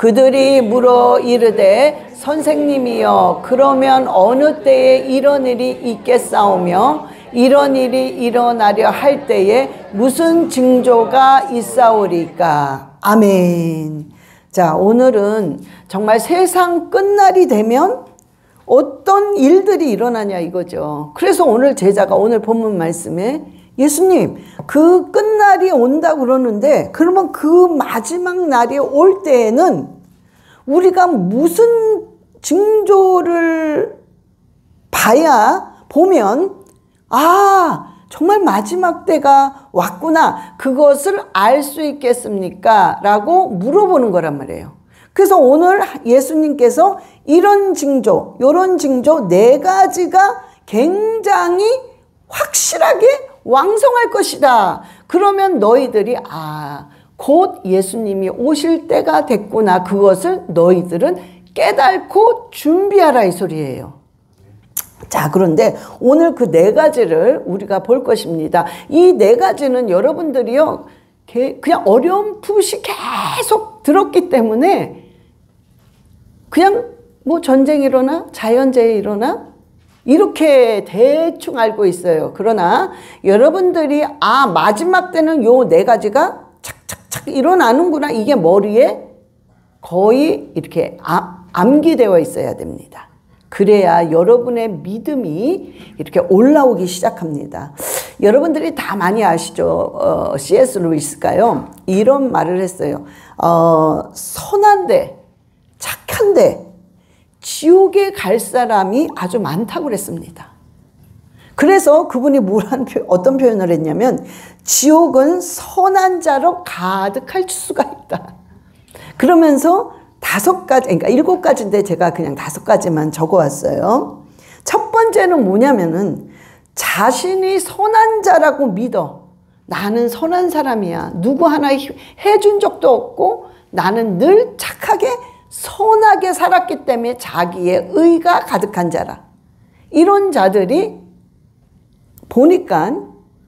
그들이 물어 이르되 선생님이여 그러면 어느 때에 이런 일이 있겠사오며 이런 일이 일어나려 할 때에 무슨 징조가 있사오리까. 아멘. 자, 오늘은 정말 세상 끝날이 되면 어떤 일들이 일어나냐 이거죠. 그래서 오늘 제자가 오늘 본문 말씀에 예수님 그 끝날이 온다고 그러는데 그러면 그 마지막 날이 올 때에는 우리가 무슨 징조를 보면 아 정말 마지막 때가 왔구나 그것을 알 수 있겠습니까? 라고 물어보는 거란 말이에요. 그래서 오늘 예수님께서 이런 징조 요런 징조 4가지가 굉장히 확실하게 왕성할 것이다. 그러면 너희들이 곧 예수님이 오실 때가 됐구나. 그것을 너희들은 깨닫고 준비하라 이 소리예요. 자, 그런데 오늘 그 4가지를 우리가 볼 것입니다. 이 4가지는 여러분들이요 그냥 어렴풋이 계속 들었기 때문에 그냥 뭐 전쟁이 일어나 자연재해 일어나 이렇게 대충 알고 있어요. 그러나 여러분들이 마지막 때는 요 4가지가 착착착 일어나는구나 이게 머리에 거의 이렇게 암기되어 있어야 됩니다. 그래야 여러분의 믿음이 이렇게 올라오기 시작합니다. 여러분들이 다 많이 아시죠? C.S. 루이스가요 이런 말을 했어요. 선한데 착한데 지옥에 갈 사람이 아주 많다고 그랬습니다. 그래서 그분이 어떤 표현을 했냐면 지옥은 선한 자로 가득할 수가 있다. 그러면서 5가지, 그러니까 7가지인데 제가 그냥 5가지만 적어왔어요. 첫 번째는 뭐냐면은 자신이 선한 자라고 믿어. 나는 선한 사람이야. 누구 하나 해준 적도 없고 나는 늘 착하게 선하게 살았기 때문에 자기의 의가 가득한 자라. 이런 자들이 보니까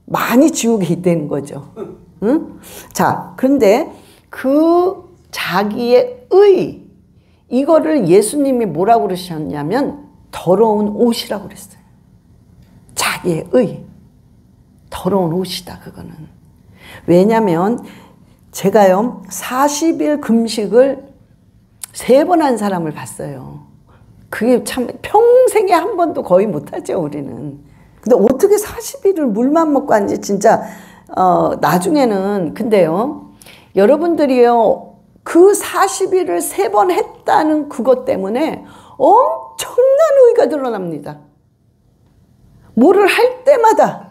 많이 지옥에 있다는 거죠. 응? 자, 그런데 그 자기의 의 이거를 예수님이 뭐라고 그러셨냐면 더러운 옷이라고 그랬어요. 자기의 의 더러운 옷이다 그거는. 왜냐하면 제가요 40일 금식을 3번 한 사람을 봤어요. 그게 참 평생에 한 번도 거의 못하죠 우리는. 근데 어떻게 40일을 물만 먹고 하는지 진짜 나중에는. 근데요 여러분들이요 그 40일을 3번 했다는 그것 때문에 엄청난 의가 드러납니다. 뭐를 할 때마다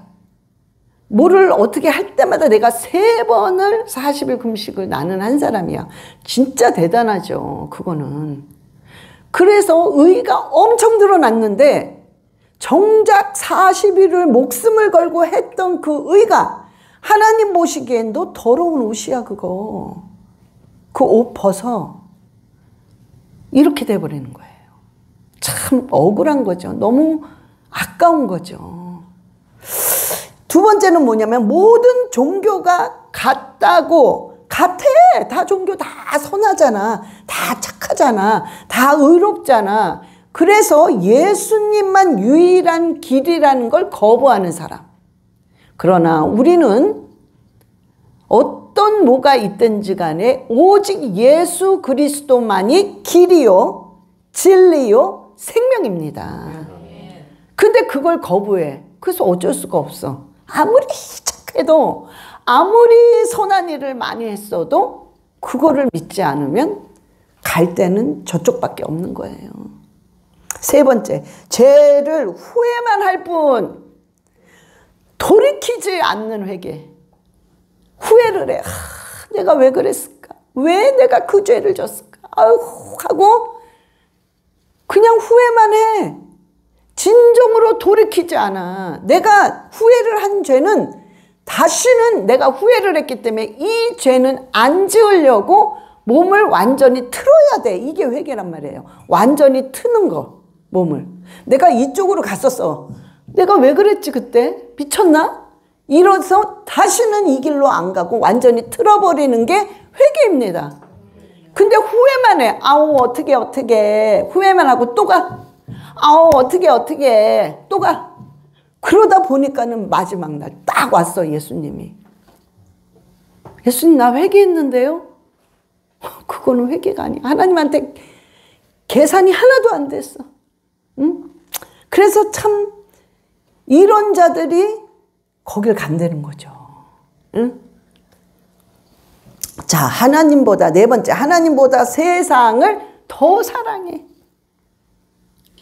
뭐를 어떻게 할 때마다 내가 3번을 40일 금식을 나는 한 사람이야. 진짜 대단하죠 그거는. 그래서 의가 엄청 드러났는데 정작 40일을 목숨을 걸고 했던 그 의가 하나님 보시기엔도 더러운 옷이야 그거. 그 옷 벗어 이렇게 돼버리는 거예요. 참 억울한 거죠. 너무 아까운 거죠. 2번째는 뭐냐면 모든 종교가 같아. 다 종교 다 선하잖아. 다 착하잖아. 다 의롭잖아. 그래서 예수님만 유일한 길이라는 걸 거부하는 사람. 그러나 우리는 어떤 뭐가 있든지 간에 오직 예수 그리스도만이 길이요 진리요 생명입니다. 근데 그걸 거부해. 그래서 어쩔 수가 없어. 아무리 착해도 아무리 선한 일을 많이 했어도 그거를 믿지 않으면 갈 때는 저쪽밖에 없는 거예요. 3번째, 죄를 후회만 할 뿐 돌이키지 않는 회개. 후회를 해. 내가 왜 그랬을까? 왜 내가 그 죄를 졌을까? 하고 그냥 후회만 해. 진정으로 돌이키지 않아. 내가 후회를 한 죄는 다시는 내가 후회를 했기 때문에 이 죄는 안 지으려고 몸을 완전히 틀어야 돼. 이게 회개란 말이에요. 완전히 트는 거, 몸을. 내가 이쪽으로 갔었어. 내가 왜 그랬지 그때? 미쳤나? 이래서 다시는 이 길로 안 가고 완전히 틀어버리는 게 회개입니다. 근데 후회만 해. 아우 어떻게 후회만 하고 또 가. 아우 어떻게 또 가. 그러다 보니까는 마지막 날 딱 왔어 예수님이. 예수님 나 회개했는데요. 그거는 회개가 아니야. 하나님한테 계산이 하나도 안 됐어. 응? 그래서 참 이런 자들이 거길 간다는 거죠. 응? 자, 하나님보다 네 번째, 하나님보다 세상을 더 사랑해.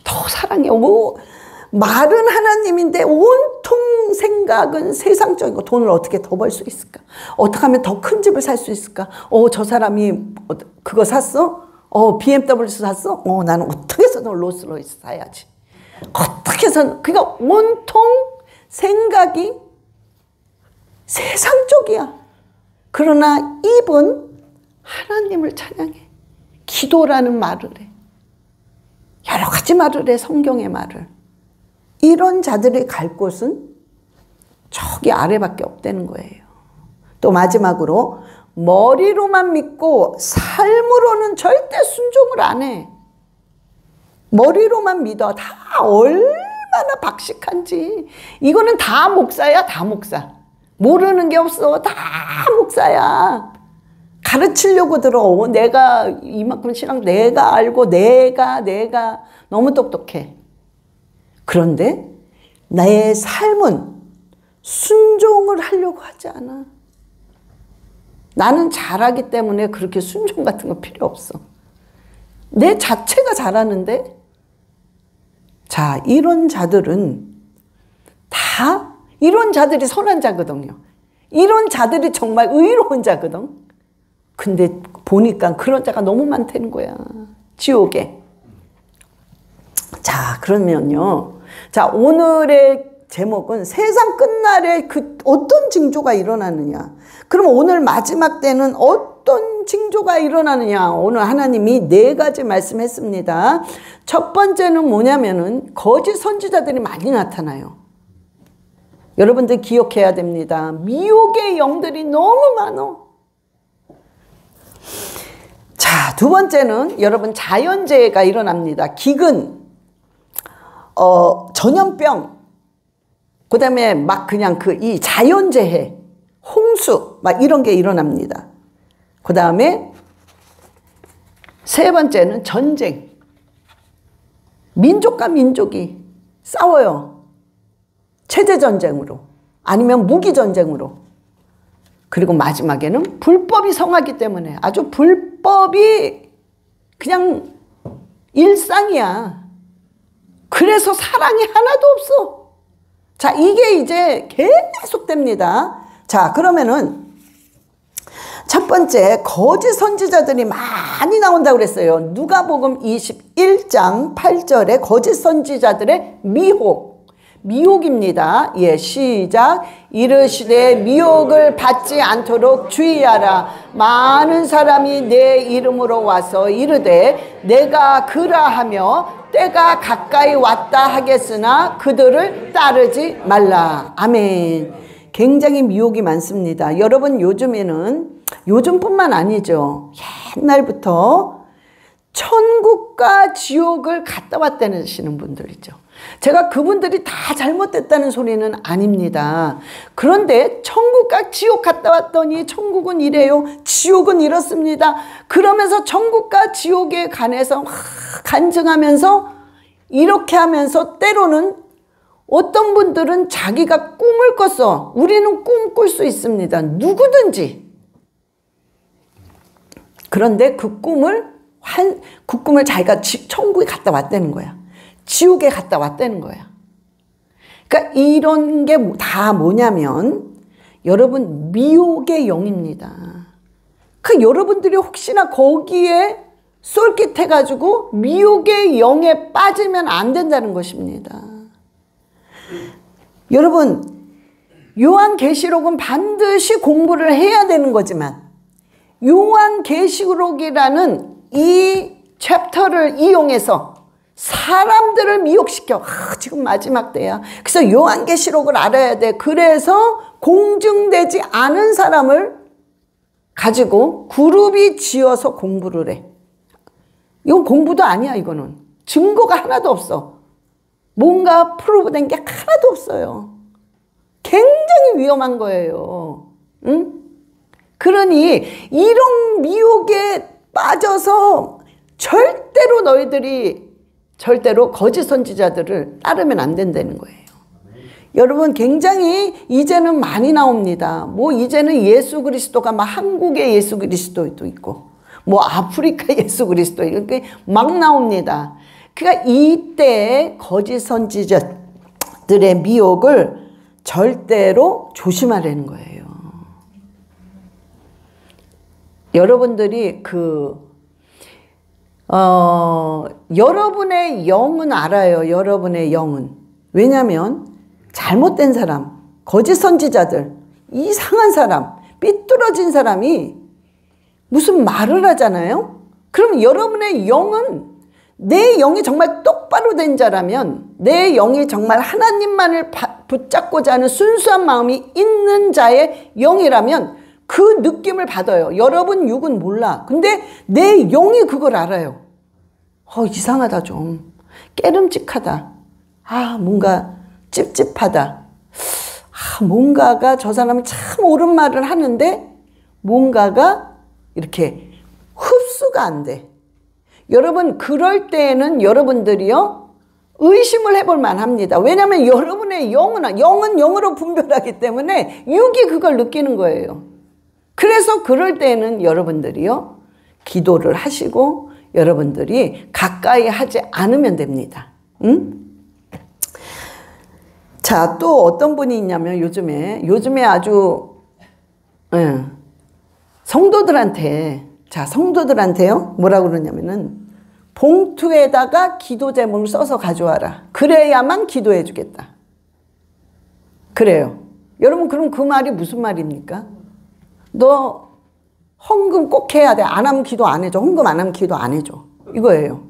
더 사랑해. 말은 하나님인데 온통 생각은 세상적이고 돈을 어떻게 더 벌 수 있을까? 어떻게 하면 더 큰 집을 살 수 있을까? 저 사람이 그거 샀어? BMW 샀어? 나는 어떻게 해서든 롤스로이스 사야지. 어떻게 해서든. 그러니까 온통 생각이 세상적이야. 그러나 입은 하나님을 찬양해. 기도라는 말을 해. 여러 가지 말을 해. 성경의 말을. 이런 자들이 갈 곳은 저기 아래밖에 없다는 거예요. 또 마지막으로 머리로만 믿고 삶으로는 절대 순종을 안 해. 머리로만 믿어. 다 얼마나 박식한지. 이거는 다 목사야, 다 목사. 모르는 게 없어. 다 목사야. 가르치려고 들어. 내가 이만큼 신앙 내가 알고 내가 너무 똑똑해. 그런데 나의 삶은 순종을 하려고 하지 않아. 나는 잘하기 때문에 그렇게 순종 같은 거 필요 없어. 내 자체가 잘하는데. 자, 이런 자들은 다 이런 자들이 선한 자거든요. 이런 자들이 정말 의로운 자거든. 근데 보니까 그런 자가 너무 많다는 거야. 지옥에. 자, 그러면요. 자, 오늘의 제목은 세상 끝날에 어떤 징조가 일어나느냐. 그럼 오늘 마지막 때는 어떤 징조가 일어나느냐. 오늘 하나님이 4가지 말씀했습니다. 첫 번째는 뭐냐면은 거짓 선지자들이 많이 나타나요. 여러분들 기억해야 됩니다. 미혹의 영들이 너무 많어. 자, 두 번째는 여러분 자연재해가 일어납니다. 기근, 전염병, 그 다음에 막 그냥 이 자연재해, 홍수, 막 이런 게 일어납니다. 그 다음에 세 번째는 전쟁. 민족과 민족이 싸워요. 체제전쟁으로, 아니면 무기전쟁으로. 그리고 마지막에는 불법이 성하기 때문에 아주 불법이 그냥 일상이야. 그래서 사랑이 하나도 없어. 자, 이게 이제 계속됩니다. 자, 그러면은 첫 번째 거짓 선지자들이 많이 나온다고 그랬어요. 누가복음 21장 8절에 거짓 선지자들의 미혹입니다. 예, 시작. 이르시되 미혹을 받지 않도록 주의하라. 많은 사람이 내 이름으로 와서 이르되 내가 그라하며 때가 가까이 왔다 하겠으나 그들을 따르지 말라. 아멘. 굉장히 미혹이 많습니다. 여러분 요즘에는, 요즘뿐만 아니죠. 옛날부터 천국과 지옥을 갔다 왔다시는 분들 있죠. 제가 그분들이 다 잘못됐다는 소리는 아닙니다. 그런데 천국과 지옥 갔다 왔더니 천국은 이래요, 지옥은 이렇습니다. 그러면서 천국과 지옥에 관해서 간증하면서 이렇게 하면서 때로는 어떤 분들은 자기가 꿈을 꿨어. 우리는 꿈 꿀 수 있습니다. 누구든지. 그런데 그 꿈을 자기가 천국에 갔다 왔다는 거야. 지옥에 갔다 왔다는 거야. 그러니까 이런 게 다 뭐냐면 여러분 미혹의 영입니다. 그 여러분들이 혹시나 거기에 쏠깃해가지고 미혹의 영에 빠지면 안 된다는 것입니다. 여러분 요한계시록은 반드시 공부를 해야 되는 거지만 요한계시록이라는 이 챕터를 이용해서 사람들을 미혹시켜. 지금 마지막 때야. 그래서 요한계시록을 알아야 돼. 그래서 공증되지 않은 사람을 가지고 그룹이 지어서 공부를 해. 이건 공부도 아니야. 이거는 증거가 하나도 없어. 뭔가 프로브된 게 하나도 없어요. 굉장히 위험한 거예요. 응? 그러니 이런 미혹에 빠져서 절대로 너희들이 절대로 거짓 선지자들을 따르면 안 된다는 거예요. 여러분 굉장히 이제는 많이 나옵니다. 뭐 이제는 예수 그리스도가 막 한국의 예수 그리스도도 있고 뭐 아프리카 예수 그리스도 이렇게 막 나옵니다. 그러니까 이때 거짓 선지자들의 미혹을 절대로 조심하라는 거예요. 여러분들이 여러분의 영은 알아요. 여러분의 영은. 왜냐하면 잘못된 사람, 거짓 선지자들, 이상한 사람, 삐뚤어진 사람이 무슨 말을 하잖아요. 그럼 여러분의 영은 내 영이 정말 똑바로 된 자라면, 내 영이 정말 하나님만을 붙잡고자 하는 순수한 마음이 있는 자의 영이라면 그 느낌을 받아요. 여러분 육은 몰라. 근데 내 영이 그걸 알아요. 이상하다 좀. 깨름직하다. 뭔가 찝찝하다. 뭔가가 저 사람이 참 옳은 말을 하는데 뭔가가 이렇게 흡수가 안 돼. 여러분 그럴 때에는 여러분들이요 의심을 해볼 만합니다. 왜냐하면 여러분의 영은 영으로 분별하기 때문에 육이 그걸 느끼는 거예요. 그래서 그럴 때에는 여러분들이요 기도를 하시고 여러분들이 가까이 하지 않으면 됩니다. 응? 자, 또 어떤 분이 있냐면 요즘에 아주 성도들한테요 뭐라고 그러냐면은 봉투에다가 기도 제목을 써서 가져와라. 그래야만 기도해 주겠다. 그래요. 여러분 그럼 그 말이 무슨 말입니까? 너 헌금 꼭 해야 돼. 안 하면 기도 안 해줘. 헌금 안 하면 기도 안 해줘. 이거예요.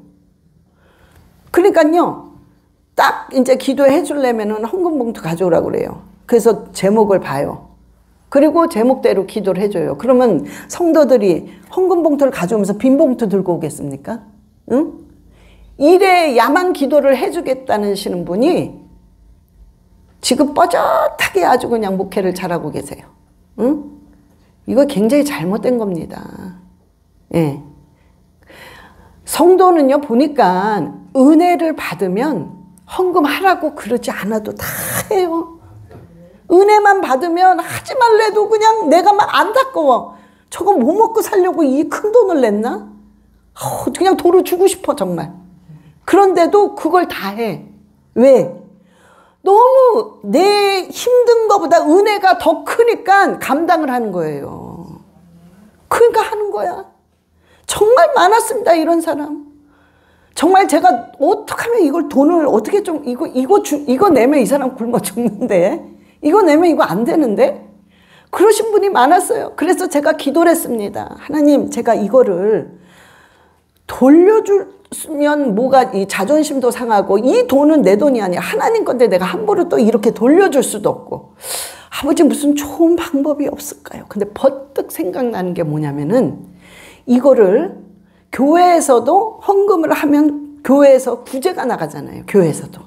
그러니까요. 딱 이제 기도해 주려면은 헌금 봉투 가져오라고 그래요. 그래서 제목을 봐요. 그리고 제목대로 기도를 해줘요. 그러면 성도들이 헌금 봉투를 가져오면서 빈 봉투 들고 오겠습니까? 응? 이래야만 기도를 해주겠다는 시는 분이 지금 뻐젓하게 아주 그냥 목회를 잘하고 계세요. 응? 이거 굉장히 잘못된 겁니다. 예. 성도는요 보니까 은혜를 받으면 헌금하라고 그러지 않아도 다 해요. 은혜만 받으면 하지 말래도 그냥 내가 막 안타까워. 저거 뭐 먹고 살려고 이 큰 돈을 냈나? 그냥 도로 주고 싶어 정말. 그런데도 그걸 다 해. 왜? 너무 내 힘든 것보다 은혜가 더 크니까 감당을 하는 거예요. 그러니까 하는 거야. 정말 많았습니다 이런 사람. 정말 제가 어떻게 하면 이걸 돈을 어떻게 좀 이거 내면 이 사람 굶어 죽는데 이거 내면 이거 안 되는데 그러신 분이 많았어요. 그래서 제가 기도를 했습니다. 하나님 제가 이거를 돌려주면 뭐가 이 자존심도 상하고 이 돈은 내 돈이 아니야. 하나님 건데 내가 함부로 또 이렇게 돌려줄 수도 없고 아버지 무슨 좋은 방법이 없을까요? 근데 버뜩 생각나는 게 뭐냐면은 이거를 교회에서도 헌금을 하면 교회에서 구제가 나가잖아요. 교회에서도.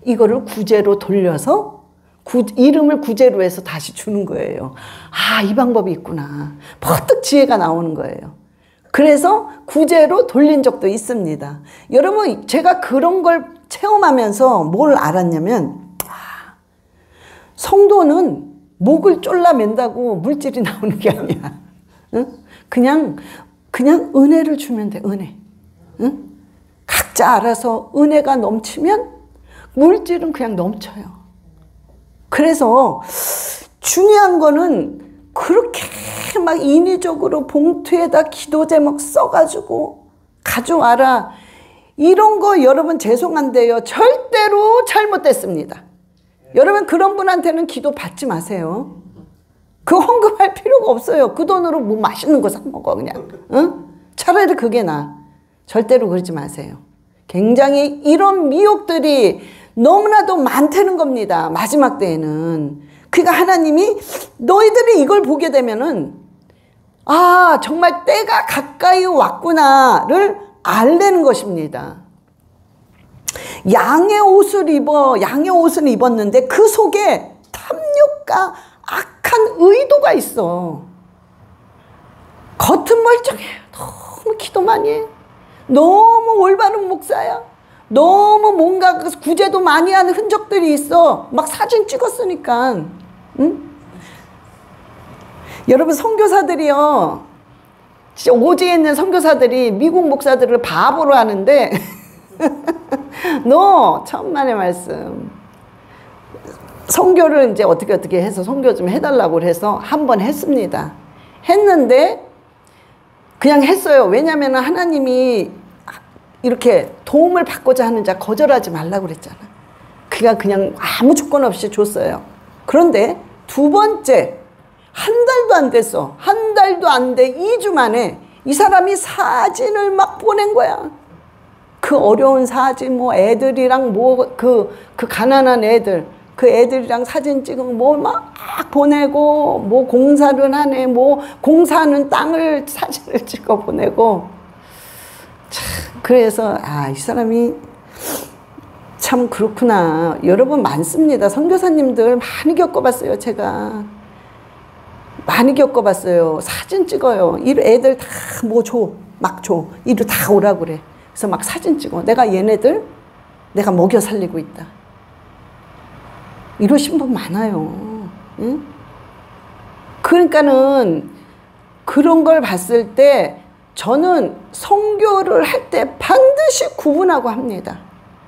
이거를 구제로 돌려서 이름을 구제로 해서 다시 주는 거예요. 이 방법이 있구나. 버뜩 지혜가 나오는 거예요. 그래서 구제로 돌린 적도 있습니다. 여러분 제가 그런 걸 체험하면서 뭘 알았냐면 성도는 목을 졸라맨다고 물질이 나오는 게 아니야. 응? 그냥 은혜를 주면 돼. 은혜. 응? 각자 알아서 은혜가 넘치면 물질은 그냥 넘쳐요. 그래서 중요한 거는 그렇게 막 인위적으로 봉투에다 기도 제목 써가지고 가져와라. 이런 거 여러분 죄송한데요. 절대로 잘못됐습니다. 여러분 그런 분한테는 기도 받지 마세요. 그 헌금할 필요가 없어요. 그 돈으로 뭐 맛있는 거 사 먹어 그냥. 응? 차라리 그게 나아. 절대로 그러지 마세요. 굉장히 이런 미혹들이 너무나도 많다는 겁니다. 마지막 때에는. 그러니까 하나님이 너희들이 이걸 보게 되면은 아, 정말 때가 가까이 왔구나를 알려는 것입니다. 양의 옷을 입었는데 그 속에 탐욕과 악한 의도가 있어. 겉은 멀쩡해. 너무 기도 많이 해. 너무 올바른 목사야. 너무 뭔가 구제도 많이 하는 흔적들이 있어. 막 사진 찍었으니까. 응? 여러분, 선교사들이요, 진짜 오지에 있는 선교사들이 미국 목사들을 바보로 하는데 너 천만의 말씀. 선교를 이제 어떻게 해서 선교 좀 해달라고 해서 한번 했습니다. 했는데 그냥 했어요. 왜냐하면 하나님이 이렇게 도움을 받고자 하는 자 거절하지 말라고 그랬잖아. 그냥 아무 조건 없이 줬어요. 그런데 두 번째, 한 달도 안 됐어. 한 달도 안 돼. 2주 만에 이 사람이 사진을 막 보낸 거야. 그 어려운 사진, 뭐 애들이랑 그 가난한 애들, 그 애들이랑 사진 찍은 뭐 막 보내고, 뭐 공사를 하네, 뭐 공사하는 땅을 사진을 찍어 보내고. 참, 그래서 이 사람이 참 그렇구나. 여러분 많습니다. 선교사님들 많이 겪어봤어요. 제가 많이 겪어봤어요. 사진 찍어요. 애들 다 뭐 줘, 막 줘. 이리 다 오라고 그래. 그래서 막 사진 찍어. 내가 먹여 살리고 있다. 이러신 분 많아요. 응? 그러니까는 그런 걸 봤을 때 저는 선교를 할 때 반드시 구분하고 합니다.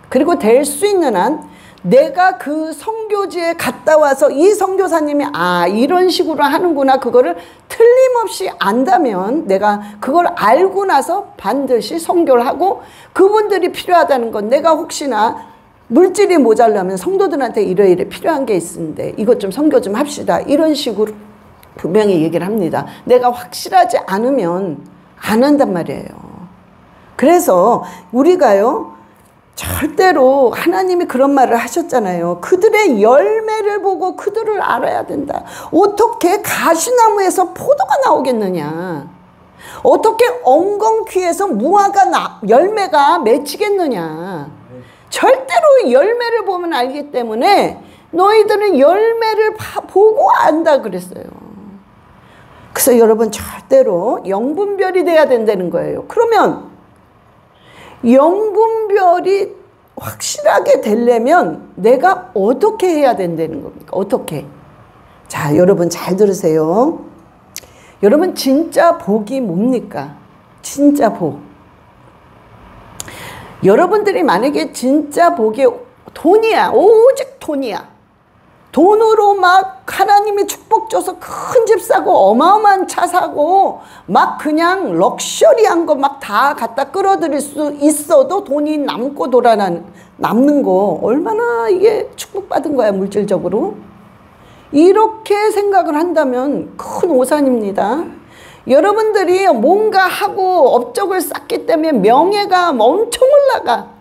그리고 될 수 있는 한 내가 그 선교지에 갔다 와서 이 선교사님이 이런 식으로 하는구나, 그거를 틀림없이 안다면 내가 그걸 알고 나서 반드시 선교를 하고, 그분들이 필요하다는 건 내가 혹시나 물질이 모자라면 성도들한테 이래 필요한 게 있는데 이것 좀 선교 좀 합시다, 이런 식으로 분명히 얘기를 합니다. 내가 확실하지 않으면 안 한단 말이에요. 그래서 우리가요, 절대로 하나님이 그런 말을 하셨잖아요. 그들의 열매를 보고 그들을 알아야 된다. 어떻게 가시나무에서 포도가 나오겠느냐? 어떻게 엉겅퀴에서 무화과 열매가 맺히겠느냐? 절대로 열매를 보면 알기 때문에 너희들은 열매를 보고 안다 그랬어요. 그래서 여러분, 절대로 영분별이 돼야 된다는 거예요. 그러면 영분별이 확실하게 되려면 내가 어떻게 해야 된다는 겁니까? 어떻게? 자, 여러분 잘 들으세요. 여러분, 진짜 복이 뭡니까? 진짜 복. 여러분들이 만약에 진짜 복이 돈이야, 오직 돈이야. 돈으로 막 하나님이 축복 줘서 큰 집 사고 어마어마한 차 사고 막 그냥 럭셔리한 거 막 다 갖다 끌어들일 수 있어도 돈이 남는 거 얼마나 이게 축복받은 거야, 물질적으로. 이렇게 생각을 한다면 큰 오산입니다. 여러분들이 뭔가 하고 업적을 쌓기 때문에 명예가 엄청 올라가.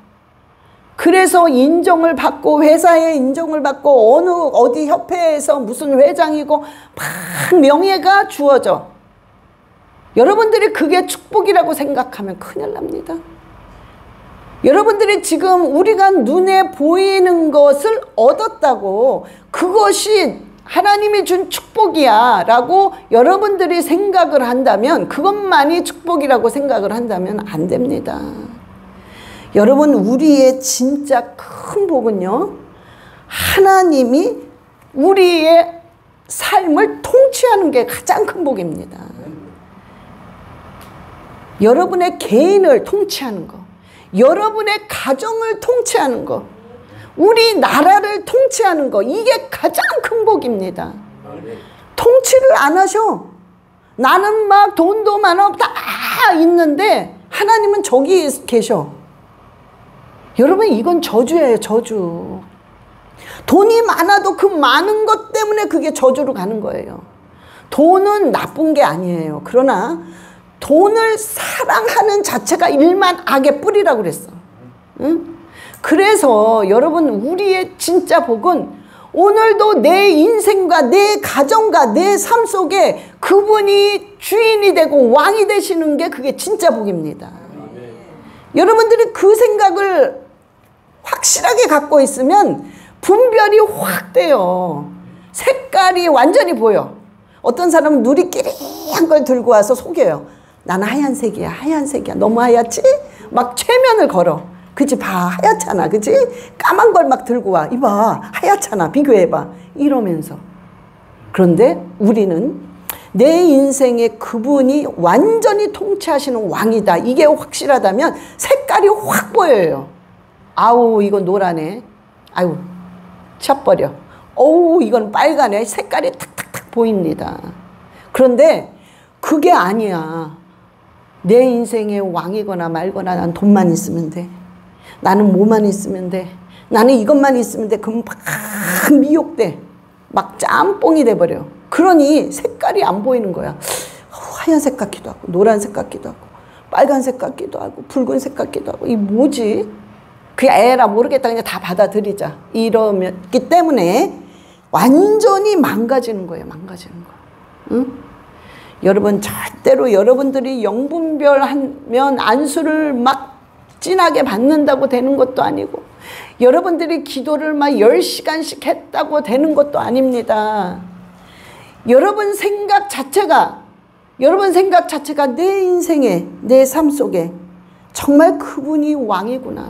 그래서 인정을 받고, 회사에 인정을 받고, 어디 협회에서 무슨 회장이고 막 명예가 주어져. 여러분들이 그게 축복이라고 생각하면 큰일 납니다. 여러분들이 지금 우리가 눈에 보이는 것을 얻었다고 그것이 하나님이 준 축복이야 라고 여러분들이 생각을 한다면, 그것만이 축복이라고 생각을 한다면 안 됩니다. 여러분, 우리의 진짜 큰 복은요, 하나님이 우리의 삶을 통치하는 게 가장 큰 복입니다. 여러분의 개인을 통치하는 거, 여러분의 가정을 통치하는 거, 우리나라를 통치하는 거, 이게 가장 큰 복입니다. 통치를 안 하셔. 나는 막 돈도 많아 다 있는데 하나님은 저기 계셔. 여러분, 이건 저주예요, 저주. 돈이 많아도 그 많은 것 때문에 그게 저주로 가는 거예요. 돈은 나쁜 게 아니에요. 그러나 돈을 사랑하는 자체가 일만 악의 뿌리라고 그랬어. 응? 그래서 여러분, 우리의 진짜 복은 오늘도 내 인생과 내 가정과 내 삶 속에 그분이 주인이 되고 왕이 되시는 게 그게 진짜 복입니다. 여러분들이 그 생각을 확실하게 갖고 있으면 분별이 확 돼요. 색깔이 완전히 보여. 어떤 사람은 누리끼리한 걸 들고 와서 속여요. 나는 하얀색이야, 하얀색이야. 너무 하얗지? 막 최면을 걸어. 그치, 봐, 하얗잖아, 그치? 까만 걸 막 들고 와. 이봐, 하얗잖아, 비교해봐. 이러면서. 그런데 우리는 내 인생에 그분이 완전히 통치하시는 왕이다. 이게 확실하다면 색깔이 확 보여요. 아우, 이건 노라네. 아유, 쳐버려. 어우, 이건 빨가네. 색깔이 탁탁탁 보입니다. 그런데 그게 아니야. 내 인생의 왕이거나 말거나 난 돈만 있으면 돼. 나는 뭐만 있으면 돼. 나는 이것만 있으면 돼. 그럼 막 미혹돼. 막 짬뽕이 돼버려. 그러니 색깔이 안 보이는 거야. 하얀색 같기도 하고 노란색 같기도 하고 빨간색 같기도 하고 붉은색 같기도 하고 이 뭐지? 그 에라 모르겠다. 그냥 다 받아들이자. 이러기 때문에 완전히 망가지는 거예요. 망가지는 거. 응? 여러분 절대로 여러분들이 영분별하면 안수를 막 진하게 받는다고 되는 것도 아니고 여러분들이 기도를 막 10시간씩 했다고 되는 것도 아닙니다. 여러분 생각 자체가 내 인생에 내 삶 속에 정말 그분이 왕이구나.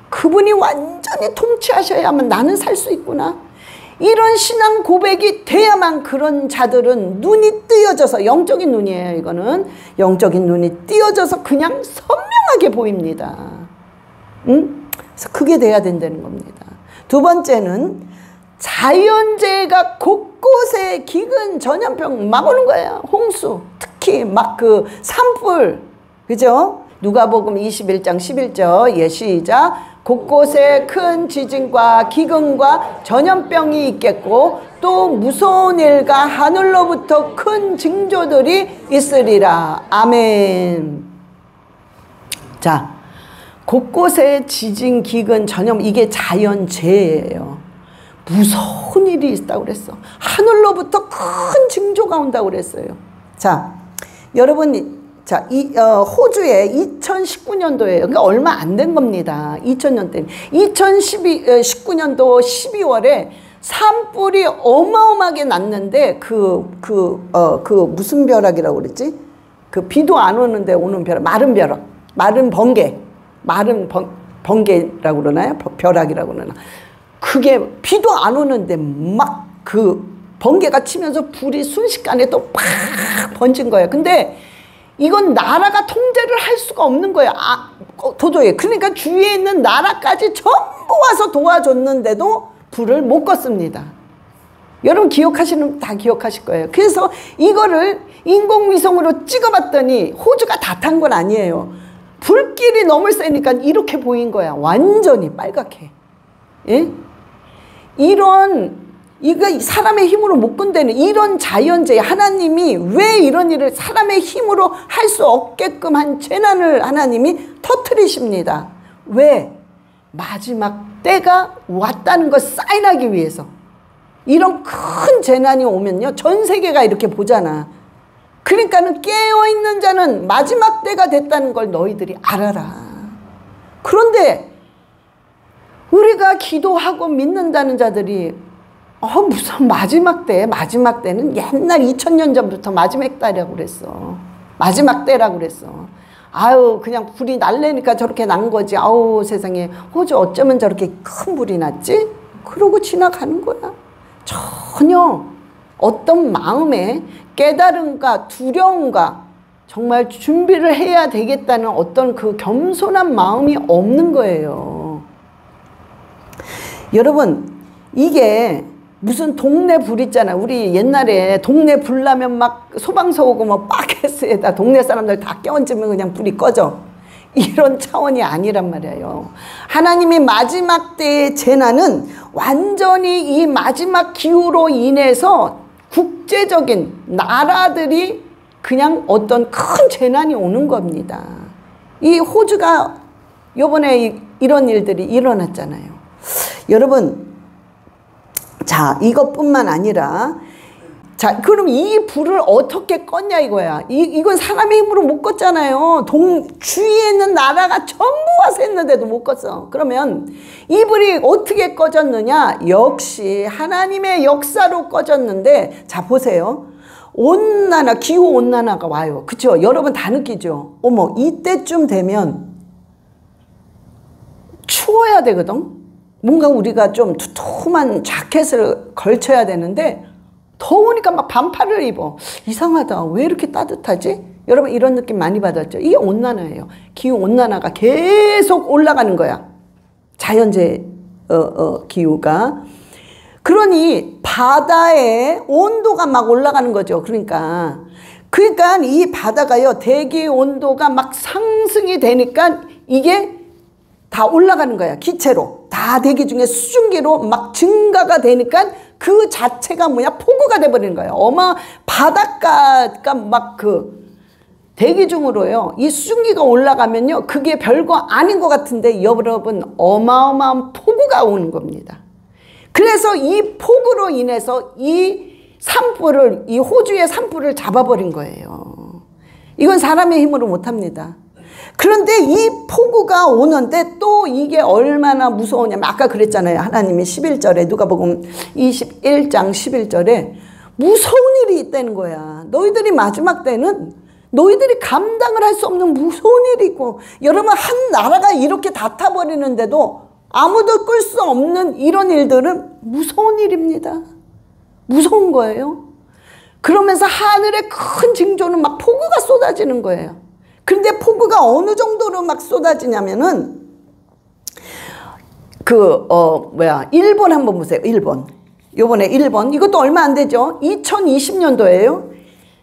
그분이 완전히 통치하셔야만 나는 살 수 있구나. 이런 신앙 고백이 돼야만 그런 자들은 눈이 띄어져서 영적인 눈이에요. 이거는 영적인 눈이 띄어져서 그냥 선명하게 보입니다. 응? 그래서 그게 돼야 된다는 겁니다. 두 번째는 자연재해가 곳곳에 기근, 전염병 막 오는 거예요. 홍수, 특히 막 그 산불, 그죠? 누가복음 21장 11절, 예, 시작. 곳곳에 큰 지진과 기근과 전염병이 있겠고 또 무서운 일과 하늘로부터 큰 징조들이 있으리라. 아멘. 자, 곳곳에 지진, 기근, 전염, 이게 자연재해예요. 무서운 일이 있다고 그랬어. 하늘로부터 큰 징조가 온다고 그랬어요. 자, 여러분, 자, 호주에 2019년도에, 그러니까 얼마 안 된 겁니다. 2000년대. 2019년도 12월에 산불이 어마어마하게 났는데, 무슨 벼락이라고 그랬지? 그 비도 안 오는데 오는 벼락, 마른 벼락, 마른 번개라고 그러나요? 벼락이라고 그러나. 그게 비도 안 오는데 막 그 번개가 치면서 불이 순식간에 또 팍 번진 거예요. 근데 이건 나라가 통제를 할 수가 없는 거예요. 도저히. 그러니까 주위에 있는 나라까지 전부 와서 도와줬는데도 불을 못 껐습니다. 여러분 기억하시는 다 기억하실 거예요. 그래서 이거를 인공위성으로 찍어봤더니 호주가 다 탄 건 아니에요. 불길이 너무 세니까 이렇게 보인 거야. 완전히 빨갛게. 예? 이거 사람의 힘으로 못 건드는 이런 자연재해, 하나님이 왜 이런 일을 사람의 힘으로 할 수 없게끔 한 재난을 하나님이 터뜨리십니다. 왜? 마지막 때가 왔다는 걸 사인하기 위해서. 이런 큰 재난이 오면요, 전 세계가 이렇게 보잖아. 그러니까는 깨어있는 자는 마지막 때가 됐다는 걸 너희들이 알아라. 그런데 우리가 기도하고 믿는다는 자들이 무슨 마지막 때는 옛날 2000년 전부터 마지막 때라고 그랬어. 마지막 때라고 그랬어. 아유, 그냥 불이 날래니까 저렇게 난 거지. 아우, 세상에, 호주 어쩌면 저렇게 큰 불이 났지? 그러고 지나가는 거야. 전혀 어떤 마음에 깨달음과 두려움과 정말 준비를 해야 되겠다는 어떤 그 겸손한 마음이 없는 거예요. 여러분, 이게 무슨 동네 불 있잖아. 우리 옛날에 동네 불 나면 막 소방서 오고 뭐 바켓스에다 동네 사람들 다 껴얹으면 그냥 불이 꺼져. 이런 차원이 아니란 말이에요. 하나님이 마지막 때의 재난은 완전히 이 마지막 기후로 인해서 국제적인 나라들이 그냥 어떤 큰 재난이 오는 겁니다. 이 호주가 요번에 이런 일들이 일어났잖아요. 여러분, 자, 이것뿐만 아니라, 자, 그럼 이 불을 어떻게 껐냐 이거야. 이건 사람의 힘으로 못 껐잖아요. 주위에 있는 나라가 전부 와서 했는데도 못 껐어. 그러면 이 불이 어떻게 꺼졌느냐? 역시 하나님의 역사로 꺼졌는데, 자, 보세요. 온난화, 기후온난화가 와요. 그쵸? 여러분 다 느끼죠? 어머, 이때쯤 되면 추워야 되거든? 뭔가 우리가 좀 두툼한 자켓을 걸쳐야 되는데, 더우니까 막 반팔을 입어. 이상하다. 왜 이렇게 따뜻하지? 여러분 이런 느낌 많이 받았죠? 이게 온난화예요. 기후온난화가 계속 올라가는 거야. 자연재해 기후가. 그러니 바다의 온도가 막 올라가는 거죠. 그러니까 이 바다가요, 대기 온도가 막 상승이 되니까 이게 다 올라가는 거야. 기체로. 다 대기 중에 수증기로 막 증가가 되니까 그 자체가 뭐냐? 폭우가 돼버리는 거예요. 바닷가가 막 대기 중으로요, 이 수증기가 올라가면요, 그게 별거 아닌 것 같은데 여러분 어마어마한 폭우가 오는 겁니다. 그래서 이 폭우로 인해서 이 호주의 산불을 잡아버린 거예요. 이건 사람의 힘으로 못합니다. 그런데 이 폭우가 오는데 또 이게 얼마나 무서우냐면, 아까 그랬잖아요. 하나님이 11절에, 누가복음 21장 11절에 무서운 일이 있다는 거야. 너희들이 마지막 때는 너희들이 감당을 할 수 없는 무서운 일이 있고, 여러분 한 나라가 이렇게 다 타버리는데도 아무도 끌 수 없는 이런 일들은 무서운 일입니다. 무서운 거예요. 그러면서 하늘에 큰 징조는 막 폭우가 쏟아지는 거예요. 그런데 폭우가 어느 정도로 막 쏟아지냐면은, 일본 한번 보세요. 일본. 요번에 일본. 이것도 얼마 안 되죠? 2020년도예요.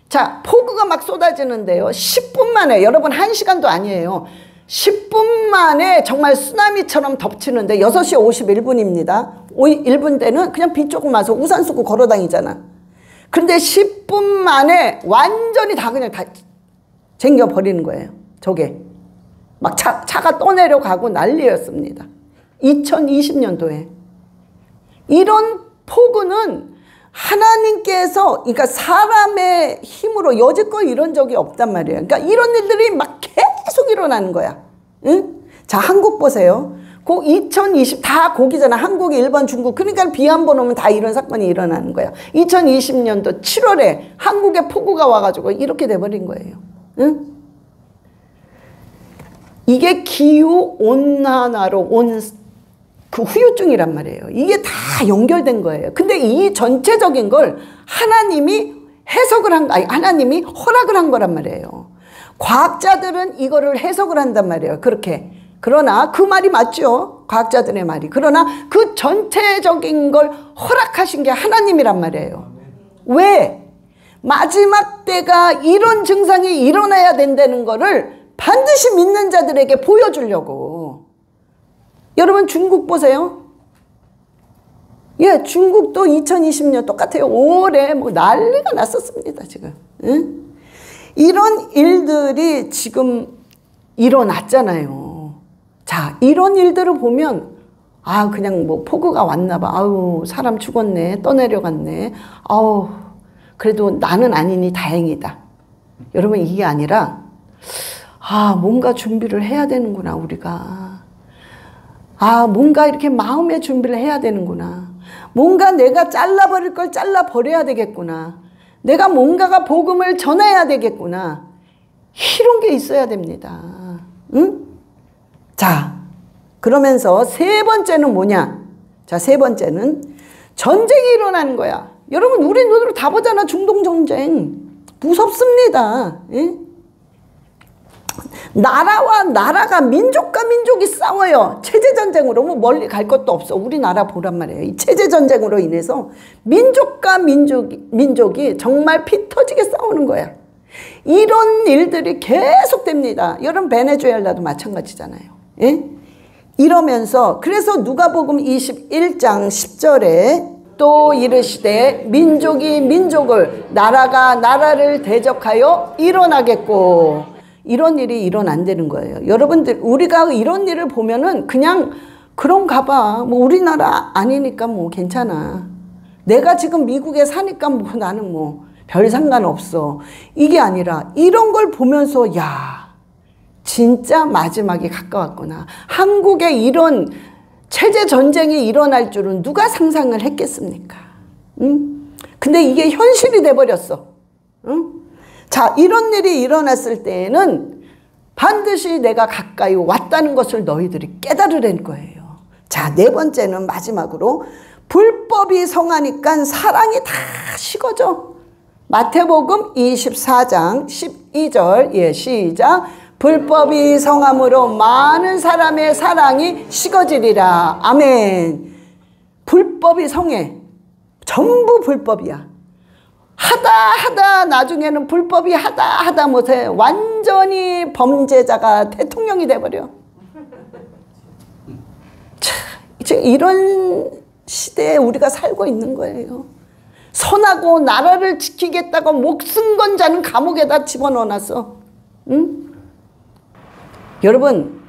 자, 폭우가 막 쏟아지는데요. 10분 만에, 여러분 1시간도 아니에요. 10분 만에 정말 쓰나미처럼 덮치는데 6시 51분입니다. 1분 때는 그냥 비 조금 와서 우산 쓰고 걸어 다니잖아. 근데 10분 만에 완전히 다 그냥 다 쟁겨버리는 거예요. 저게 막 차가 떠내려가고 난리였습니다. 2020년도에. 이런 폭우는 하나님께서, 그러니까 사람의 힘으로 여지껏 이런 적이 없단 말이에요. 그러니까 이런 일들이 막 계속 일어나는 거야. 응? 자, 한국 보세요. 2020 다 거기잖아. 한국, 일본, 중국. 그러니까 비 한 번 오면 다 이런 사건이 일어나는 거야. 2020년도 7월에 한국에 폭우가 와가지고 이렇게 돼버린 거예요. 응? 이게 기후온난화로 온 그 후유증이란 말이에요. 이게 다 연결된 거예요. 근데 이 전체적인 걸 하나님이 하나님이 허락을 한 거란 말이에요. 과학자들은 이거를 해석을 한단 말이에요. 그렇게. 그러나 그 말이 맞죠. 과학자들의 말이. 그러나 그 전체적인 걸 허락하신 게 하나님이란 말이에요. 왜? 마지막 때가 이런 증상이 일어나야 된다는 거를 반드시 믿는 자들에게 보여주려고. 여러분 중국 보세요. 예, 중국도 2020년 똑같아요. 5월에 뭐 난리가 났었습니다, 지금. 응? 이런 일들이 지금 일어났잖아요. 자, 이런 일들을 보면, 아, 그냥 뭐 폭우가 왔나 봐. 아우, 사람 죽었네. 떠내려갔네. 아우, 그래도 나는 아니니 다행이다. 여러분, 이게 아니라, 아, 뭔가 준비를 해야 되는구나, 우리가. 아, 뭔가 이렇게 마음의 준비를 해야 되는구나. 뭔가 내가 잘라버릴 걸 잘라버려야 되겠구나. 내가 뭔가가 복음을 전해야 되겠구나. 이런 게 있어야 됩니다. 응? 자, 그러면서 세 번째는 뭐냐? 자, 세 번째는 전쟁이 일어나는 거야. 여러분, 우리 눈으로 다 보잖아. 중동전쟁. 무섭습니다. 응? 나라와 나라가, 민족과 민족이 싸워요. 체제전쟁으로. 뭐 멀리 갈 것도 없어. 우리나라 보란 말이에요. 이 체제전쟁으로 인해서 민족과 민족이 정말 피 터지게 싸우는 거야. 이런 일들이 계속됩니다. 여러분 베네수엘라도 마찬가지잖아요. 예? 이러면서 그래서 누가복음 21장 10절에 또 이르시되 민족이 민족을, 나라가 나라를 대적하여 일어나겠고, 이런 일이 일어난다는 거예요. 여러분들, 우리가 이런 일을 보면은 그냥 그런가 봐. 뭐 우리나라 아니니까 뭐 괜찮아. 내가 지금 미국에 사니까 뭐 나는 뭐 별 상관없어. 이게 아니라 이런 걸 보면서 야, 진짜 마지막이 가까웠구나. 한국에 이런 체제 전쟁이 일어날 줄은 누가 상상을 했겠습니까? 응? 근데 이게 현실이 돼버렸어. 응? 자, 이런 일이 일어났을 때에는 반드시 내가 가까이 왔다는 것을 너희들이 깨달으라는 거예요. 자, 네 번째는 마지막으로 불법이 성하니까 사랑이 다 식어져. 마태복음 24장 12절, 예, 시작. 불법이 성함으로 많은 사람의 사랑이 식어지리라. 아멘. 불법이 성해. 전부 불법이야. 하다 나중에는 불법이 하다 못해 완전히 범죄자가 대통령이 돼버려. 참, 이제 이런 시대에 우리가 살고 있는 거예요. 선하고 나라를 지키겠다고 목숨 건 자는 감옥에다 집어넣어놨어. 응? 여러분,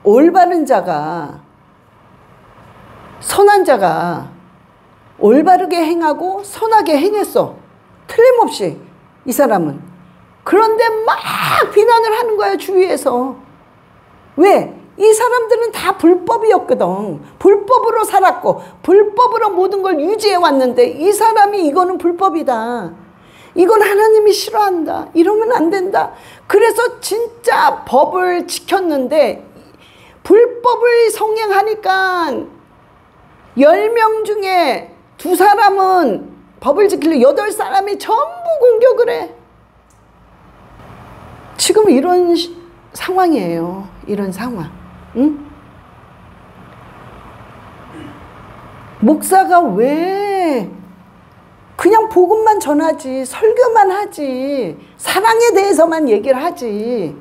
올바른 자가, 선한 자가 올바르게 행하고 선하게 행했어. 틀림없이 이 사람은. 그런데 막 비난을 하는 거야, 주위에서. 왜? 이 사람들은 다 불법이었거든. 불법으로 살았고 불법으로 모든 걸 유지해 왔는데 이 사람이 이거는 불법이다. 이건 하나님이 싫어한다. 이러면 안 된다. 그래서 진짜 법을 지켰는데 불법을 성행하니까 10명 중에 2사람은 법을 지키려 8사람이 전부 공격을 해. 지금 이런 상황이에요. 이런 상황. 응? 목사가 왜 그냥 복음만 전하지, 설교만 하지, 사랑에 대해서만 얘기를 하지,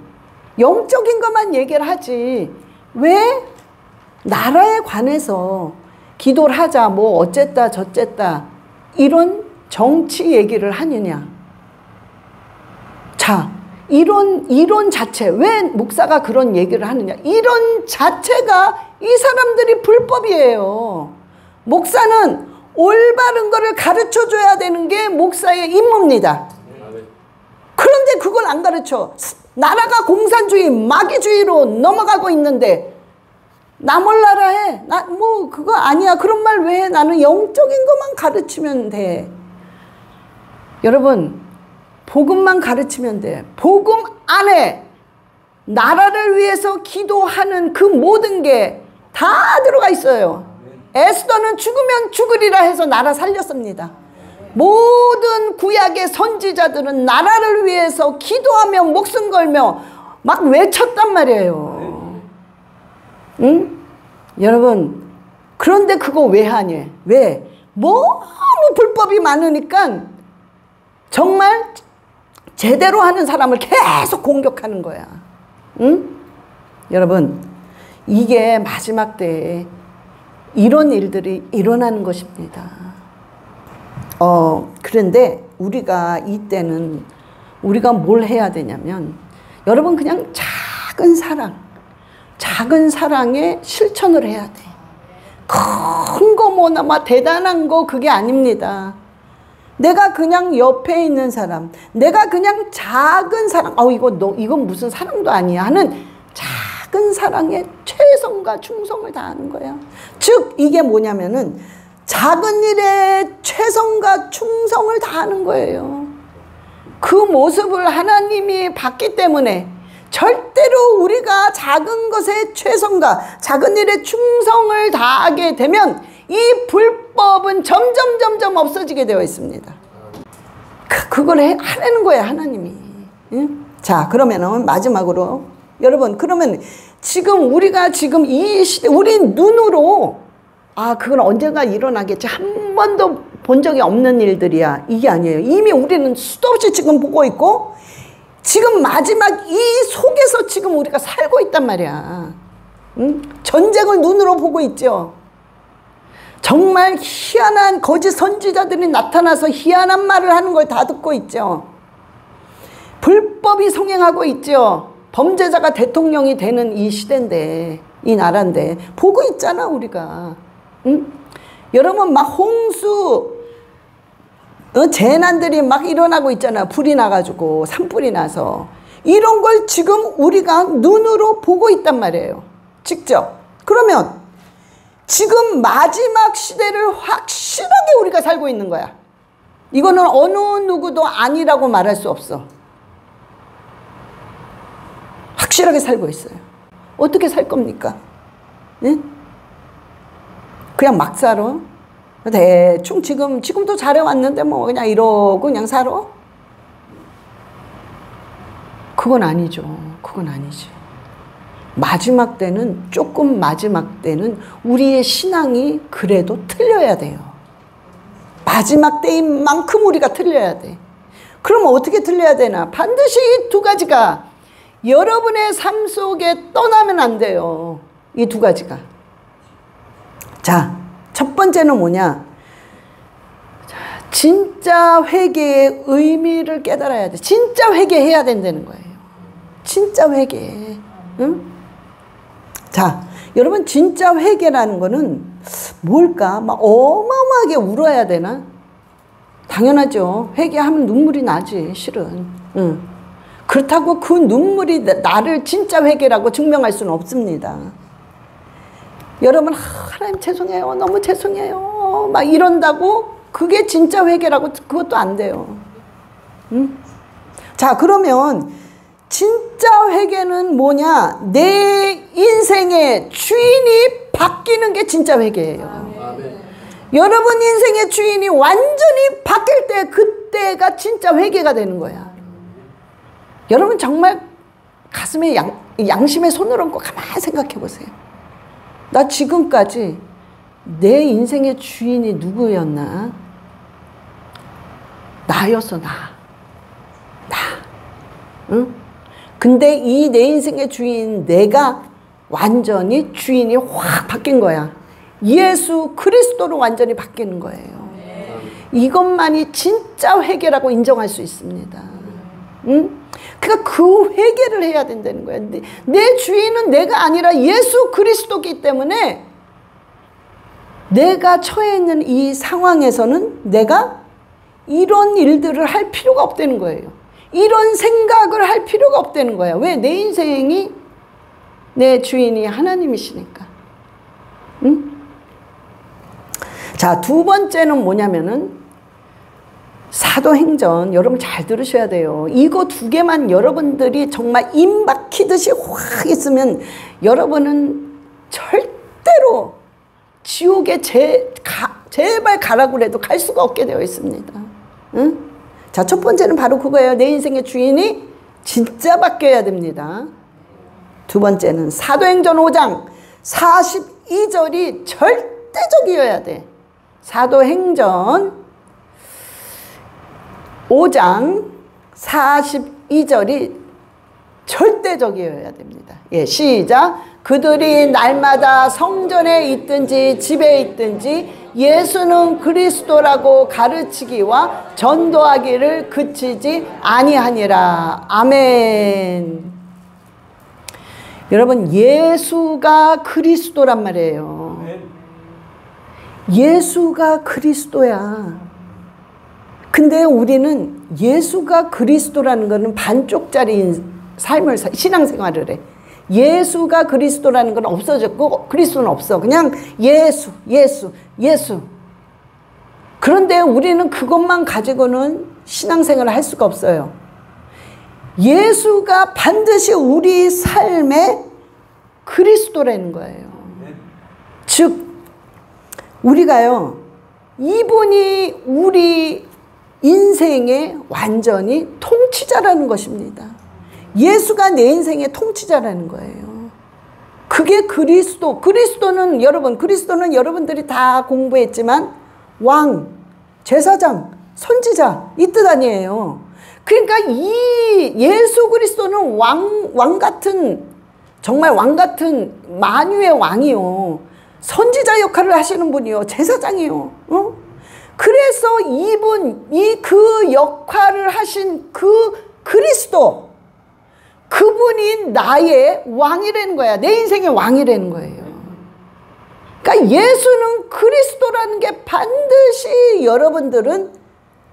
영적인 것만 얘기를 하지, 왜 나라에 관해서 기도를 하자, 뭐 어쨌다 저쨌다 이런 정치 얘기를 하느냐. 자, 이론 자체, 왜 목사가 그런 얘기를 하느냐. 이런 자체가 이 사람들이 불법이에요. 목사는 올바른 거를 가르쳐 줘야 되는 게 목사의 임무입니다. 그런데 그걸 안 가르쳐. 나라가 공산주의, 마귀주의로 넘어가고 있는데 나 몰라라 해. 나 뭐 그거 아니야. 그런 말 왜 해? 나는 영적인 것만 가르치면 돼. 여러분, 복음만 가르치면 돼. 복음 안에 나라를 위해서 기도하는 그 모든 게 다 들어가 있어요. 에스더는 죽으면 죽으리라 해서 나라 살렸습니다. 모든 구약의 선지자들은 나라를 위해서 기도하며 목숨 걸며 막 외쳤단 말이에요. 응? 여러분, 그런데 그거 왜 하냐? 왜? 너무 불법이 많으니까 정말 제대로 하는 사람을 계속 공격하는 거야. 응? 여러분, 이게 마지막 때에 이런 일들이 일어나는 것입니다. 그런데 우리가 이때는 우리가 뭘 해야 되냐면, 여러분 그냥 작은 사랑에 실천을 해야 돼. 큰 거 뭐나 막 대단한 거 그게 아닙니다. 내가 그냥 옆에 있는 사람, 내가 그냥 작은 사랑, 이건 무슨 사랑도 아니야 하는 작은 사랑에 최선과 충성을 다하는 거야. 즉 이게 뭐냐면은 작은 일에 최선과 충성을 다하는 거예요. 그 모습을 하나님이 봤기 때문에 절대로 우리가 작은 것에 최선과 작은 일에 충성을 다하게 되면 이 불법은 점점 없어지게 되어 있습니다. 그걸 하라는 거예요, 하나님이. 응? 자, 그러면은 마지막으로 여러분, 그러면 지금 우리가 지금 이 시대, 우리 눈으로 그건 언젠가 일어나겠지, 한 번도 본 적이 없는 일들이야, 이게 아니에요. 이미 우리는 수도 없이 지금 보고 있고 지금 마지막 이 속에서 지금 우리가 살고 있단 말이야. 응? 전쟁을 눈으로 보고 있죠. 정말 희한한 거짓 선지자들이 나타나서 희한한 말을 하는 걸 다 듣고 있죠. 불법이 성행하고 있죠. 범죄자가 대통령이 되는 이 시대인데, 이 나라인데 보고 있잖아 우리가. 응? 여러분 막 홍수 재난들이 막 일어나고 있잖아요. 불이 나가지고 산불이 나서. 이런 걸 지금 우리가 눈으로 보고 있단 말이에요. 직접. 그러면 지금 마지막 시대를 확실하게 우리가 살고 있는 거야. 이거는 어느 누구도 아니라고 말할 수 없어. 확실하게 살고 있어요. 어떻게 살 겁니까? 예? 그냥 막 살아? 대충 지금도 잘해왔는데 뭐 그냥 이러고 그냥 살아? 그건 아니죠. 그건 아니지. 마지막 때는, 조금 마지막 때는 우리의 신앙이 그래도 틀려야 돼요. 마지막 때인 만큼 우리가 틀려야 돼. 그럼 어떻게 틀려야 되나? 반드시 이 두 가지가 여러분의 삶 속에 떠나면 안 돼요. 이 두 가지가. 자, 첫 번째는 뭐냐? 진짜 회개의 의미를 깨달아야 돼. 진짜 회개해야 된다는 거예요. 진짜 회개. 응? 자, 여러분 진짜 회개라는 거는 뭘까? 막 어마어마하게 울어야 되나? 당연하죠. 회개하면 눈물이 나지, 실은. 응. 그렇다고 그 눈물이 나를 진짜 회개라고 증명할 수는 없습니다. 여러분, 하나님 죄송해요. 너무 죄송해요. 막 이런다고 그게 진짜 회개라고 그것도 안 돼요. 응? 자, 그러면 진짜 회개는 뭐냐? 내 인생의 주인이 바뀌는 게 진짜 회개예요. 아멘. 여러분 인생의 주인이 완전히 바뀔 때 그때가 진짜 회개가 되는 거야. 여러분 정말 가슴에 양심에 손을 얹고 가만히 생각해 보세요. 나 지금까지 내 인생의 주인이 누구였나? 나였어, 나. 응? 근데 이 내 인생의 주인 내가 완전히 주인이 확 바뀐 거야. 예수 그리스도로 완전히 바뀌는 거예요. 이것만이 진짜 회개라고 인정할 수 있습니다. 응? 그러니까 그 회개를 해야 된다는 거야. 내 주인은 내가 아니라 예수 그리스도이기 때문에 내가 처해 있는 이 상황에서는 내가 이런 일들을 할 필요가 없다는 거예요. 이런 생각을 할 필요가 없다는 거야. 왜? 내 인생이 내 주인이 하나님이시니까. 응? 자, 두 번째는 뭐냐면은 사도행전. 여러분 잘 들으셔야 돼요. 이거 두 개만 여러분들이 정말 임 박히듯이 확 있으면 여러분은 절대로 지옥에 제발 가라고 그래도 갈 수가 없게 되어 있습니다. 응? 자, 첫 번째는 바로 그거예요. 내 인생의 주인이 진짜 바뀌어야 됩니다. 두 번째는 사도행전 5장 42절이 절대적이어야 돼. 사도행전 5장 42절이 절대적이어야 됩니다. 예, 시작. 그들이 날마다 성전에 있든지 집에 있든지 예수는 그리스도라고 가르치기와 전도하기를 그치지 아니하니라. 아멘. 여러분, 예수가 그리스도란 말이에요. 예수가 그리스도야. 근데 우리는 예수가 그리스도라는 것은 반쪽짜리 삶을 신앙생활을 해. 예수가 그리스도라는 건 없어졌고 그리스도는 없어. 그냥 예수. 그런데 우리는 그것만 가지고는 신앙생활을 할 수가 없어요. 예수가 반드시 우리 삶의 그리스도라는 거예요. 즉 우리가요, 이분이 우리 인생의 완전히 통치자라는 것입니다. 예수가 내 인생의 통치자라는 거예요. 그게 그리스도. 그리스도는 여러분들이 다 공부했지만 왕, 제사장, 선지자 이 뜻 아니에요. 그러니까 이 예수 그리스도는 왕 같은, 정말 왕 같은 만유의 왕이요. 선지자 역할을 하시는 분이요. 제사장이요. 그래서 그 역할을 하신 그 그리스도, 그분이 나의 왕이라는 거야. 내 인생의 왕이라는 거예요. 그러니까 예수는 그리스도라는 게 반드시 여러분들은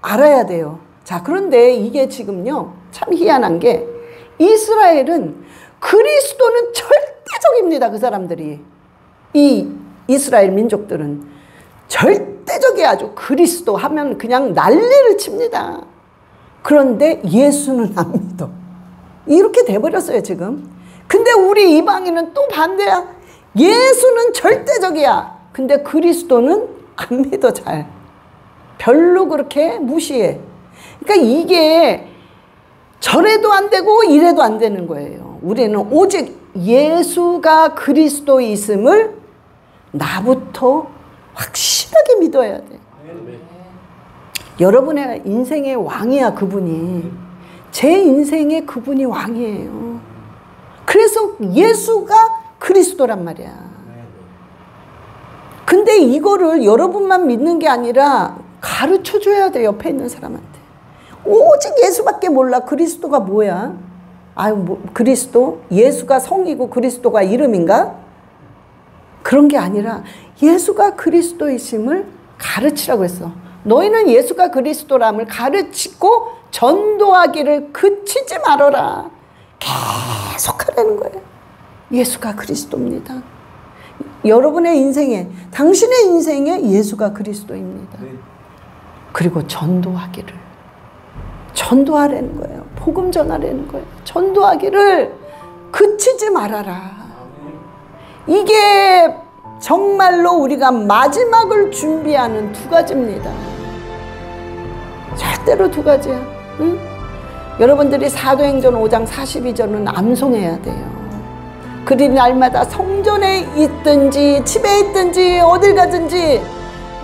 알아야 돼요. 자, 그런데 이게 지금요, 참 희한한 게 이스라엘은 그리스도는 절대적입니다. 그 사람들이. 이 이스라엘 민족들은 절대적이 아주 그리스도 하면 그냥 난리를 칩니다. 그런데 예수는 안 믿어. 이렇게 돼버렸어요, 지금. 근데 우리 이방인은 또 반대야. 예수는 절대적이야. 근데 그리스도는 안 믿어, 잘. 별로 그렇게 무시해. 그러니까 이게 저래도 안 되고 이래도 안 되는 거예요. 우리는 오직 예수가 그리스도이심을 나부터 확실하게 믿어야 돼. 여러분의 인생의 왕이야, 그분이. 제 인생의 그분이 왕이에요. 그래서 예수가 그리스도란 말이야. 근데 이거를 여러분만 믿는 게 아니라 가르쳐 줘야 돼, 옆에 있는 사람한테. 오직 예수밖에 몰라. 그리스도가 뭐야? 아유, 뭐, 그리스도? 예수가 성이고 그리스도가 이름인가? 그런 게 아니라 예수가 그리스도이심을 가르치라고 했어. 너희는 예수가 그리스도람을 가르치고 전도하기를 그치지 말아라. 계속 하라는 거예요. 예수가 그리스도입니다. 여러분의 인생에, 당신의 인생에 예수가 그리스도입니다. 그리고 전도하기를. 전도하라는 거예요. 복음 전하라는 거예요. 전도하기를 그치지 말아라. 이게 정말로 우리가 마지막을 준비하는 두 가지입니다. 절대로 두 가지야. 응? 여러분들이 사도행전 5장 42절은 암송해야 돼요. 그리 날마다 성전에 있든지 집에 있든지 어딜 가든지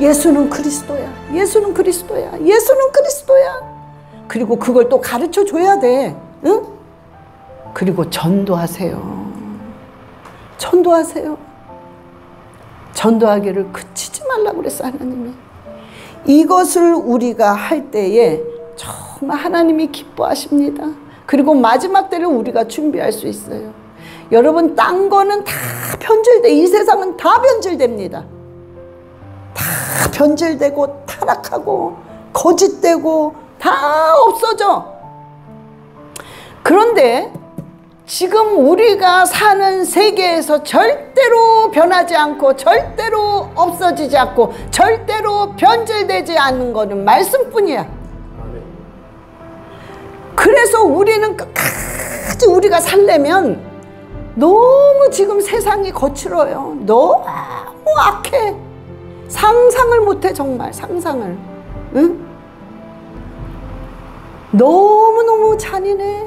예수는 그리스도야. 예수는 그리스도야. 예수는 그리스도야. 그리고 그걸 또 가르쳐 줘야 돼. 응? 그리고 전도하세요. 전도하세요. 전도하기를 그치지 말라고 그랬어, 하나님이. 이것을 우리가 할 때에 정말 하나님이 기뻐하십니다. 그리고 마지막 때를 우리가 준비할 수 있어요. 여러분, 딴 거는 다 변질돼. 이 세상은 다 변질됩니다. 다 변질되고 타락하고 거짓되고 다 없어져. 그런데 지금 우리가 사는 세계에서 절대로 변하지 않고 절대로 없어지지 않고 절대로 변질되지 않는 것은 말씀뿐이야. 그래서 우리는 끝까지 우리가 살려면 너무 지금 세상이 거칠어요. 너무 악해. 상상을 못해, 정말 상상을. 응? 너무너무 잔인해.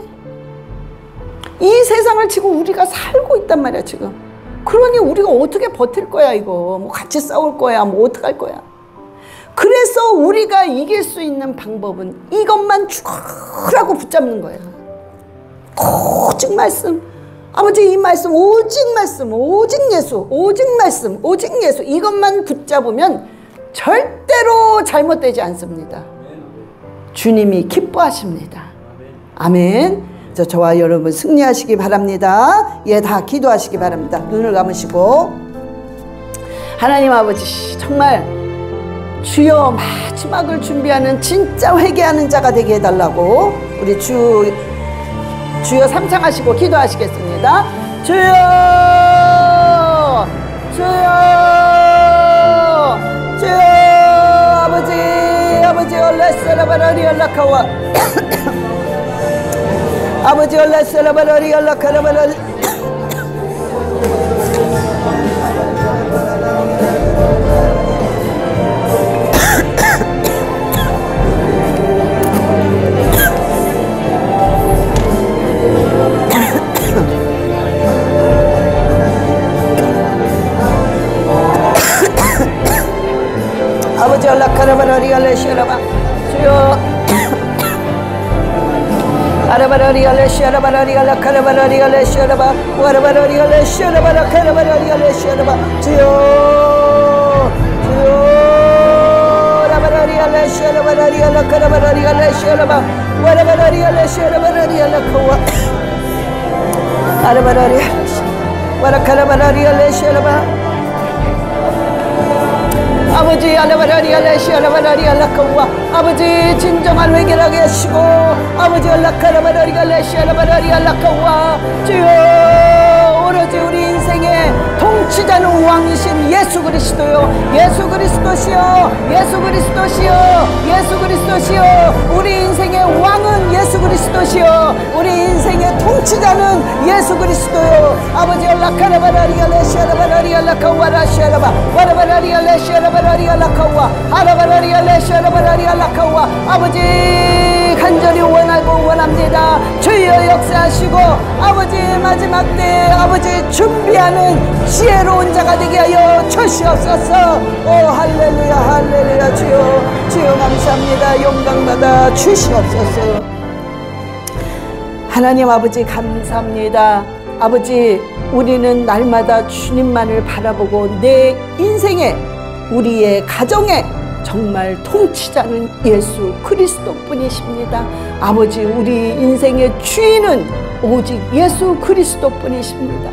이 세상을 지금 우리가 살고 있단 말이야, 지금. 그러니 우리가 어떻게 버틸 거야, 이거. 뭐 같이 싸울 거야, 뭐 어떡할 거야. 그래서 우리가 이길 수 있는 방법은 이것만 죽으라고 붙잡는 거야. 오직 말씀. 아버지, 이 말씀, 오직 말씀, 오직 예수, 오직 말씀, 오직 예수. 이것만 붙잡으면 절대로 잘못되지 않습니다. 주님이 기뻐하십니다. 아멘. 저와 여러분 승리하시기 바랍니다. 예, 다 기도하시기 바랍니다. 눈을 감으시고. 하나님 아버지, 정말 주여 마지막을 준비하는 진짜 회개하는 자가 되게 해달라고 우리 주여 삼창하시고 기도하시겠습니다. 주여, 주여, 주여. 아버지 얼라스라바라리 얼라카와 아버지 얼라스라바라리 얼라카라바라리 아버지 얼라카라바라리 얼라시라바 주여 아라바라리 얼라시라바라리 얼라카라바라리 얼라시라바 와라바라리 얼라시라바라 카라바라리 얼라시라바 주여 주여 라바라리 얼라시라바라리 얼라카라바라리 얼라시라바 와라바라리 얼라시라바라리 얼라카와 아라바라리 와라카라바라리 얼라시라바 아버지 알라바라리 알라시 알라바라리 알라카와 아버지 진정한 회개하게 하시고 아버지 알라카라바라리 알라시 알라바라리 알라카와 주여 오로지 우리 인생의 통치자는 왕이신 예수 그리스도요 예수 그리스도시여 예수 그리스도시여 예수 그리스도시여 우리 인생의 왕은 예수 그리스도시여 우리 인생의 통치자는 예수 그리스도요 아버지 알라카라바라리 알라시 알라바라리 알라카와라시 알라바 와라바라리 알라시 알라바라리 알라카와 아라바라리 알라시 알라바라리 알라카와 아버지 간절히 원하고 원합니다 주여 역사하시고 아버지 마지막 때 아버지 준비하는 지혜로운 자가 되게 하여 주시옵소서 오 할렐루야 할렐루야 주여 주여 감사합니다 영광받아 주시옵소서 하나님 아버지 감사합니다 아버지 우리는 날마다 주님만을 바라보고 내 인생에 우리의 가정에 정말 통치자는 예수 그리스도 뿐이십니다 아버지 우리 인생의 주인은 오직 예수 그리스도 뿐이십니다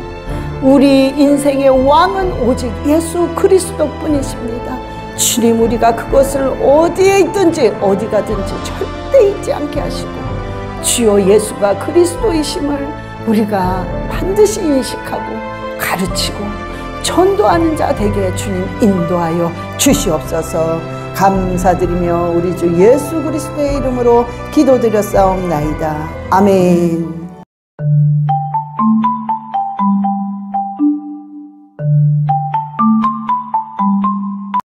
우리 인생의 왕은 오직 예수 그리스도 뿐이십니다 주님 우리가 그것을 어디에 있든지 어디 가든지 절대 잊지 않게 하시고 주여 예수가 그리스도이심을 우리가 반드시 인식하고 가르치고 전도하는 자 되게 주님 인도하여 주시옵소서 감사드리며 우리 주 예수 그리스도의 이름으로 기도드렸사옵나이다 아멘.